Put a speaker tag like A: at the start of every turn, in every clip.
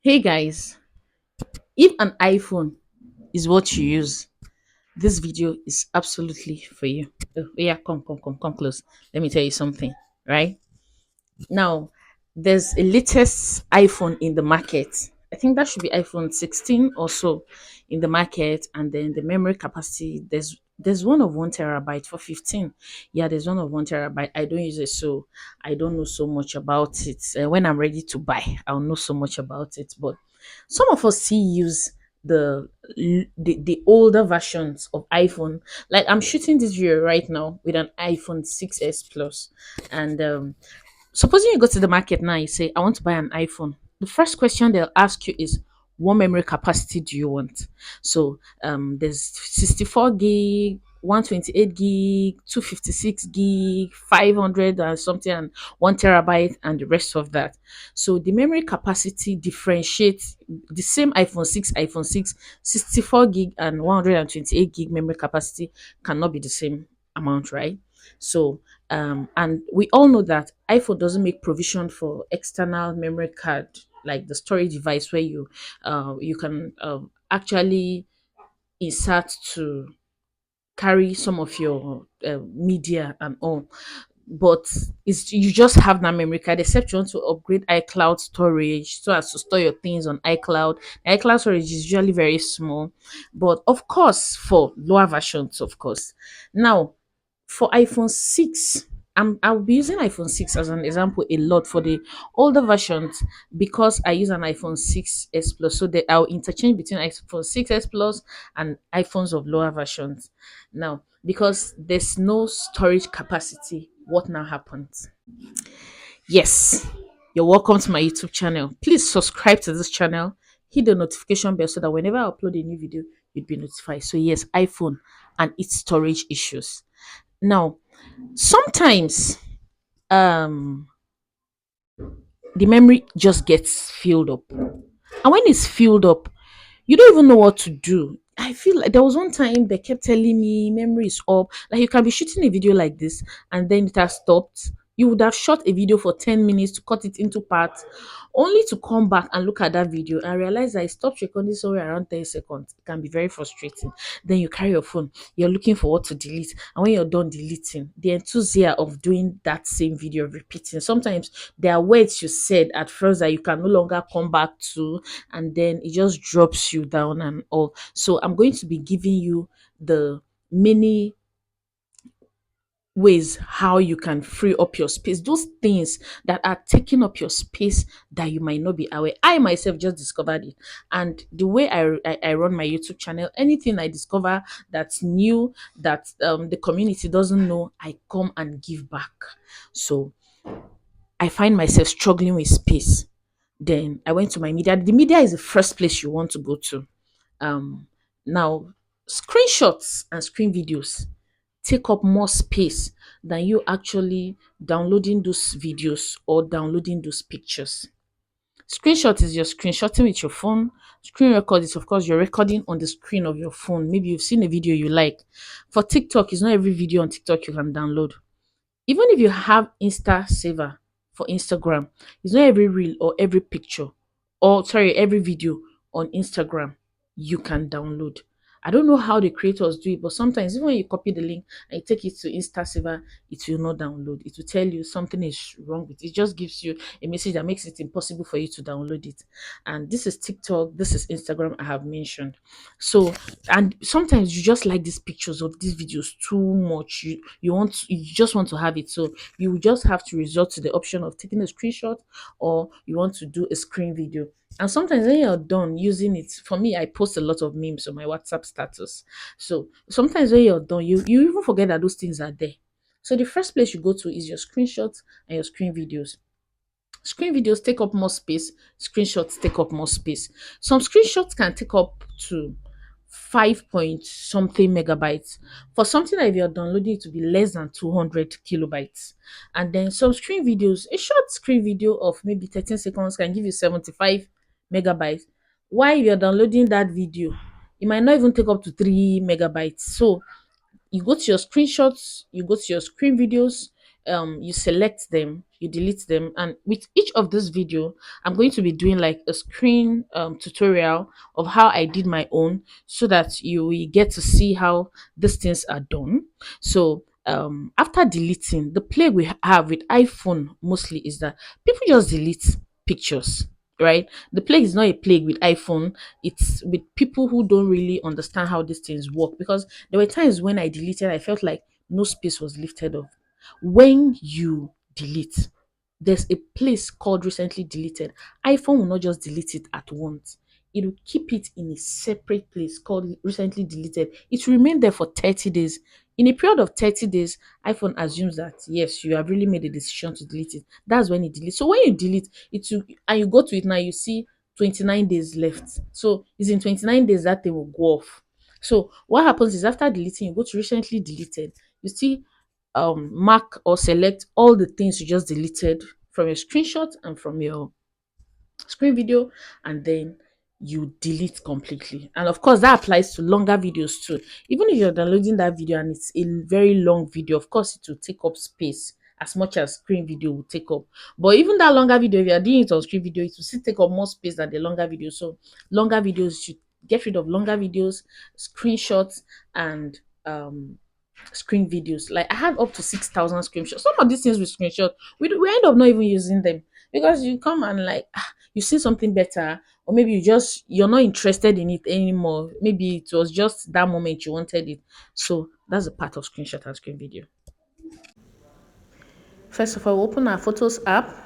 A: Hey guys, if an iPhone is what you use, this video is absolutely for you. Yeah, come close. Let me tell you something, right? Now, there's a latest iPhone in the market. I think that should be iPhone 16 or so in the market, and then the memory capacity there's one of 1 terabyte for 15. Yeah, there's one of 1 terabyte. I don't use it, so I don't know so much about it. When I'm ready to buy, I'll know so much about it. But some of us still use the older versions of iPhone. Like I'm shooting this video right now with an iPhone 6s Plus, and supposing you go to the market now, you say, I want to buy an iPhone. The first question they'll ask you is, what memory capacity do you want? So there's 64 gig, 128 gig, 256 gig, 500 and something, and 1 terabyte, and the rest of that. So the memory capacity differentiates the same iPhone 6, 64 gig and 128 gig memory capacity cannot be the same amount, right? So and we all know that iPhone doesn't make provision for external memory card, like the storage device where you can actually insert to carry some of your media and all. But it's you just have that memory card, except you want to upgrade iCloud storage so as to store your things on iCloud. iCloud storage is usually very small, but of course for lower versions, of course. Now for iPhone 6, I'll be using iPhone 6 as an example a lot for the older versions because I use an iPhone 6s Plus. So that I'll interchange between iPhone 6s Plus and iPhones of lower versions. Now, because there's no storage capacity, what now happens? Yes, you're welcome to my YouTube channel. Please subscribe to this channel, hit the notification bell so that whenever I upload a new video, you'd be notified. So, yes, iPhone and its storage issues. Now, sometimes um the memory just gets filled up, and when it's filled up, you don't even know what to do. I feel like there was one time they kept telling me memory is up. Like you can be shooting a video like this and then it has stopped. You would have shot a video for 10 minutes to cut it into parts, only to come back and look at that video and realize that I stopped recording somewhere around 10 seconds. It can be very frustrating. Then you carry your phone, you're looking for what to delete. And when you're done deleting, the enthusiasm of doing that same video, repeating. Sometimes there are words you said at first that you can no longer come back to, and then it just drops you down and all. So I'm going to be giving you the many ways how you can free up your space, those things that are taking up your space that you might not be aware. I myself just discovered it, and the way I run my YouTube channel, anything I discover that's new that the community doesn't know, I come and give back. So I find myself struggling with space. Then I went to my media. The media is the first place you want to go to. um Now, screenshots and screen videos take up more space than you actually downloading those videos or downloading those pictures. Screenshot is your screenshotting with your phone. Screen record is, of course, you're recording on the screen of your phone. Maybe you've seen a video you like. For TikTok, it's not every video on TikTok you can download. Even if you have Insta Saver for Instagram, it's not every reel or every picture, or sorry, every video on Instagram you can download. I don't know how the creators do it, but sometimes even when you copy the link and you take it to Insta Saver, it will not download. It will tell you something is wrong with it. It just gives you a message that makes it impossible for you to download it. And this is TikTok, this is Instagram I have mentioned. So, and sometimes you just like these pictures of these videos too much. You just want to have it. So you just have to resort to the option of taking a screenshot, or you want to do a screen video. And sometimes when you're done using it, for me, I post a lot of memes on my WhatsApp status. So sometimes when you're done, you even forget that those things are there. So the first place you go to is your screenshots and your screen videos. Screen videos take up more space, screenshots take up more space. Some screenshots can take up to 5 point something megabytes. For something that if you're downloading it to be less than 200 kilobytes. And then some screen videos, a short screen video of maybe 13 seconds can give you 75 megabytes. While you're downloading that video, it might not even take up to 3 megabytes. So you go to your screenshots, you go to your screen videos, you select them, you delete them. And with each of this video, I'm going to be doing like a screen tutorial of how I did my own, so that you will get to see how these things are done. So after deleting, the plague we have with iPhone mostly is that people just delete pictures, right? The plague is not a plague with iPhone, it's with people who don't really understand how these things work. Because there were times when I deleted, I felt like no space was lifted off. When you delete, there's a place called recently deleted. iPhone will not just delete it at once. It will keep it in a separate place called recently deleted. It will remain there for 30 days. In a period of 30 days, iPhone assumes that yes, you have really made a decision to delete it. That's when it deletes. So when you delete it, and you go to it now, you see 29 days left. So it's in 29 days that thing will go off. So what happens is after deleting, you go to recently deleted. You see mark or select all the things you just deleted from your screenshot and from your screen video, and then you delete completely. And of course that applies to longer videos too. Even if you're downloading that video and it's a very long video, of course it will take up space as much as screen video will take up. But even that longer video, if you're doing it on screen video, it will still take up more space than the longer video. So longer videos, should get rid of longer videos, screenshots, and screen videos. Like I have up to 6,000 screenshots. Some of these things with screenshot, we end up not even using them, because you come and like you see something better, or maybe you're not interested in it anymore. Maybe it was just that moment you wanted it. So that's a part of screenshot and screen video. First of all, open our Photos app.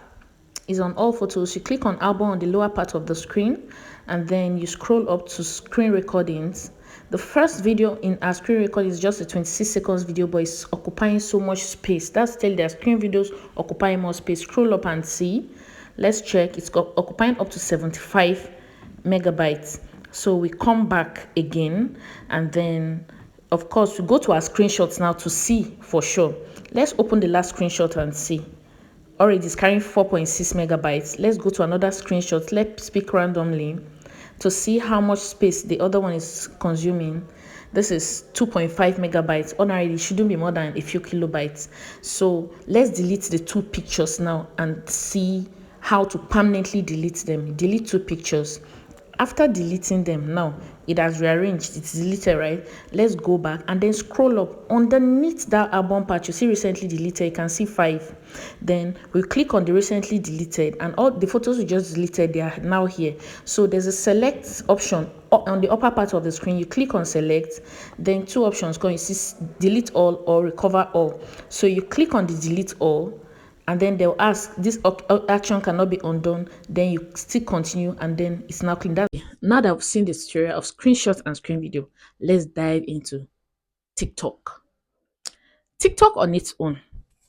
A: Is on all photos. You click on album on the lower part of the screen, and then you scroll up to screen recordings. The first video in our screen record is just a 26 seconds video, but it's occupying so much space. That's still their screen videos occupying more space. Scroll up and see. Let's check. It's occupying up to 75 megabytes. So we come back again, and then of course we go to our screenshots now to see for sure. Let's open the last screenshot and see. Already it's carrying 4.6 megabytes. Let's go to another screenshot. Let's pick randomly to see how much space the other one is consuming. This is 2.5 megabytes. Ordinarily, it shouldn't be more than a few kilobytes. So let's delete the two pictures now and see how to permanently delete them. Delete two pictures. After deleting them, now it has rearranged, it's deleted, right? Let's go back and then scroll up underneath that album part. You see recently deleted, you can see 5. Then we click on the recently deleted, and all the photos we just deleted, they are now here. So there's a select option on the upper part of the screen. You click on select, then two options come. You see delete all or recover all. So you click on the delete all, and then they'll ask this action cannot be undone. Then you still continue, and then it's now clean. Now that I've seen the tutorial of screenshot and screen video, let's dive into TikTok. TikTok on its own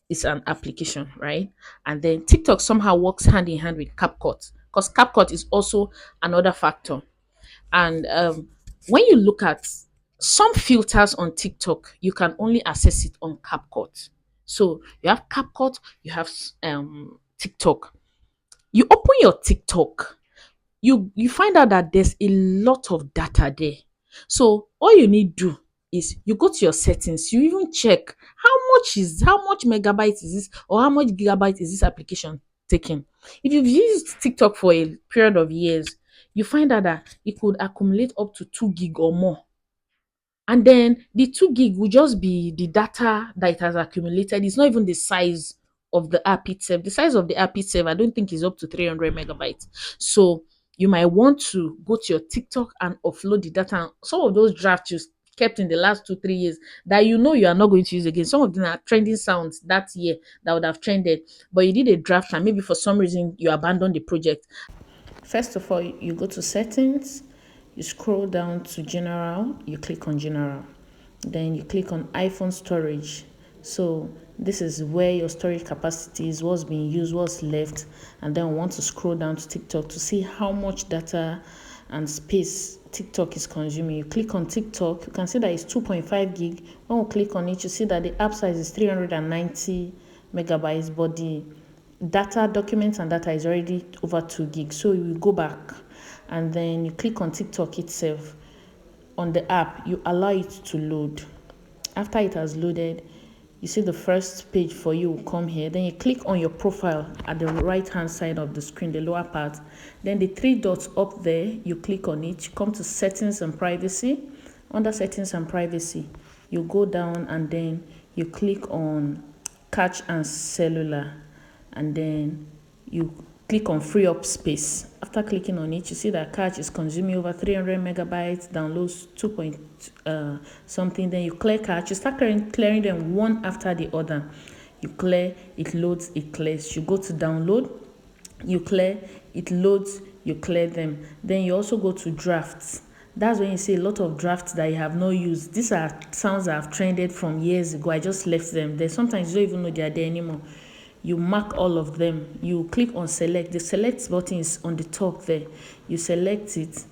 A: is an application, right? And then TikTok somehow works hand in hand with CapCut, because CapCut is also another factor. And when you look at some filters on TikTok, you can only access it on CapCut. So you have CapCut, you have TikTok. You open your TikTok, you find out that there's a lot of data there. So all you need do is you go to your settings, you even check how much megabytes is this, or how much gigabyte is this application taking. If you've used TikTok for a period of years, you find out that it could accumulate up to 2 gig or more. And then the 2 gig will just be the data that it has accumulated. It's not even the size of the app itself. The size of the app itself, I don't think is up to 300 megabytes. So you might want to go to your TikTok and offload the data. Some of those drafts you kept in the last 2 3 years that you know you are not going to use again. Some of them are trending sounds that year that would have trended, but you did a draft and maybe for some reason you abandoned the project. First of all, you go to settings, you scroll down to general, you click on general. Then you click on iPhone storage. So this is where your storage capacity is, what's being used, what's left. And then we want to scroll down to TikTok to see how much data and space TikTok is consuming. You click on TikTok, you can see that it's 2.5 gig. When we click on it, you see that the app size is 390 megabytes, but the data documents and data is already over 2 gigs. So you go back and then you click on TikTok itself. On the app, you allow it to load. After it has loaded, You see the first page for you will come here. Then you click on your profile at the right hand side of the screen, the lower part. Then the three dots up there, you click on it. You come to settings and privacy. Under settings and privacy, you go down and then you click on catch and cellular, and then you click on free up space. After clicking on it, you see that catch is consuming over 300 megabytes, downloads 2 point something. Then you clear catch. You start clearing them one after the other. You clear, it loads, it clears. You go to download, you clear, it loads, you clear them. Then you also go to drafts. That's when you see a lot of drafts that you have not used. These are sounds that have trended from years ago. I just left them there. Sometimes you don't even know they are there anymore. You mark all of them. You click on select. The select button is on the top there. You select it,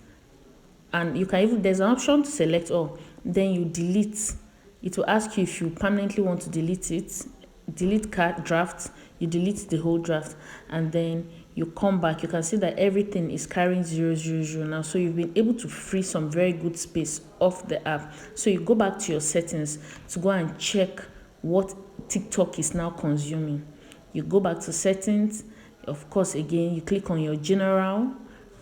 A: and you can even, there's an option to select all. Then you delete. It will ask you if you permanently want to delete it. Delete card draft. You delete the whole draft, and then you come back. You can see that everything is carrying 000 now, so you've been able to free some very good space off the app. So you go back to your settings to go and check what TikTok is now consuming. You go back to settings, of course, again you click on your general.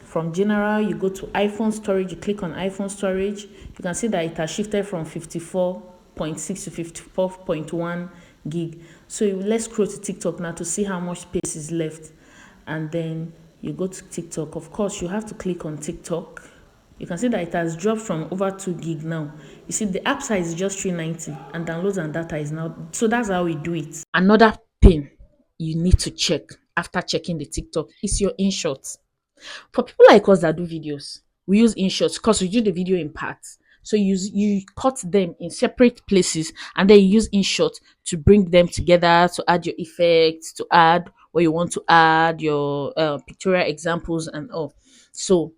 A: From general, you go to iPhone storage. You click on iPhone storage. You can see that it has shifted from 54.6 to 54.1 gig. So let's scroll to TikTok now to see how much space is left. And then you go to TikTok. Of course, you have to click on TikTok. You can see that it has dropped from over 2 gig now. You see the app size is just 390, and downloads and data is now. So that's how we do it. Another thing you need to check after checking the TikTok is your InShots. For people like us that do videos, we use InShots because we do the video in parts. So you cut them in separate places, and then you use InShot to bring them together, to add your effects, to add what you want to add, your pictorial examples and all. So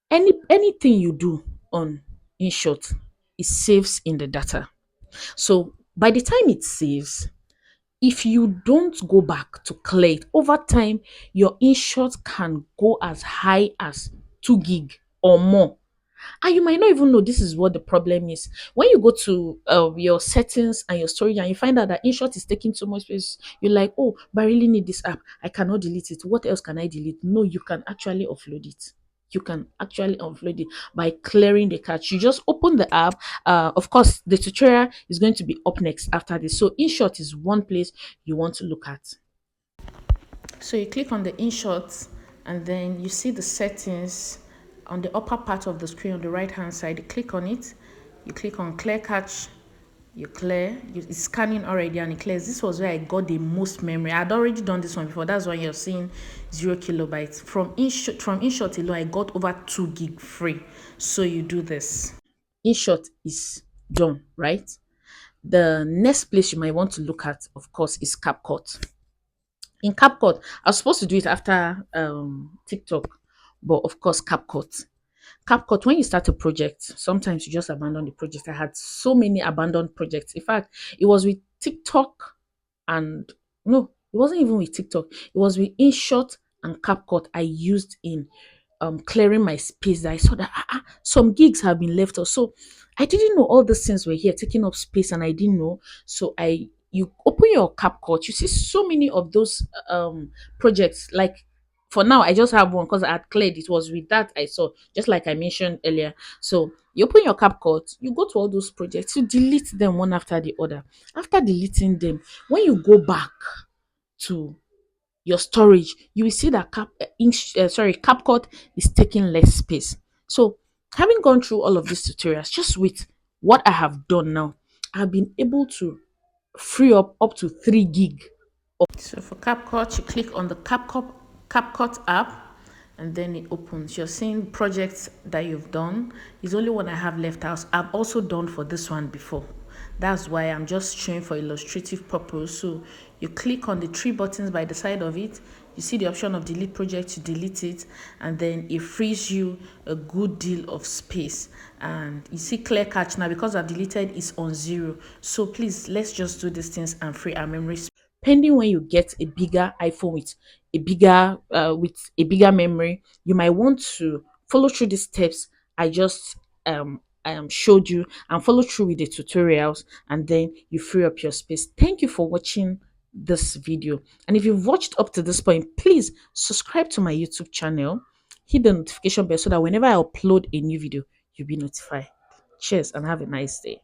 A: anything you do on InShot, it saves in the data. So by the time it saves, if you don't go back to clear it over time, your InShot can go as high as 2 gig or more. And you might not even know this is what the problem is. When you go to your settings and your storage and you find out that InShot is taking so much space, you're like, oh, but I really need this app. I cannot delete it. What else can I delete? No, you can actually offload it. You can actually offload it by clearing the cache. You just open the app. Of course, the tutorial is going to be up next after this. So InShot is one place you want to look at. So you click on the InShot, and then you see the settings on the upper part of the screen on the right hand side. You click on it, you click on clear cache, you clear, it's scanning already and it clears. This was where I got the most memory. I had already done this one before. That's why you're seeing 0 kilobytes. From InShot alone, I got over 2 gig free. So you do this. InShot is done, right? The next place you might want to look at, of course, is CapCut. In CapCut, I was supposed to do it after TikTok, but of course, CapCut. CapCut, when you start a project, sometimes you just abandon the project. I had so many abandoned projects. In fact, it was with TikTok and no, it wasn't even with TikTok. It was with InShot and CapCut I used in clearing my space that I saw that some gigs have been left off. So I didn't know all these things were here taking up space, and I didn't know. So you open your CapCut, you see so many of those projects. Like for now, I just have one because I had cleared. It was with that I saw, just like I mentioned earlier. So you open your CapCut, you go to all those projects, you delete them one after the other. After deleting them, when you go back to your storage, you will see that CapCut is taking less space. So having gone through all of these tutorials, just with what I have done now, I've been able to free up to 3 gig. So for CapCut, you click on the CapCut app, and then it opens. You're seeing projects that you've done. It's only one I have left out. I've also done for this one before. That's why I'm just showing for illustrative purpose. So you click on the 3 buttons by the side of it. You see the option of delete project, you delete it, and then it frees you a good deal of space. And you see clear cache now, because I've deleted, is on 0. So please, let's just do these things and free our memory space. Pending when you get a bigger iPhone with a bigger memory, you might want to follow through the steps I I am showed you and follow through with the tutorials, and then you free up your space. Thank you for watching this video. And if you've watched up to this point, please subscribe to my YouTube channel, hit the notification bell so that whenever I upload a new video, you'll be notified. Cheers and have a nice day.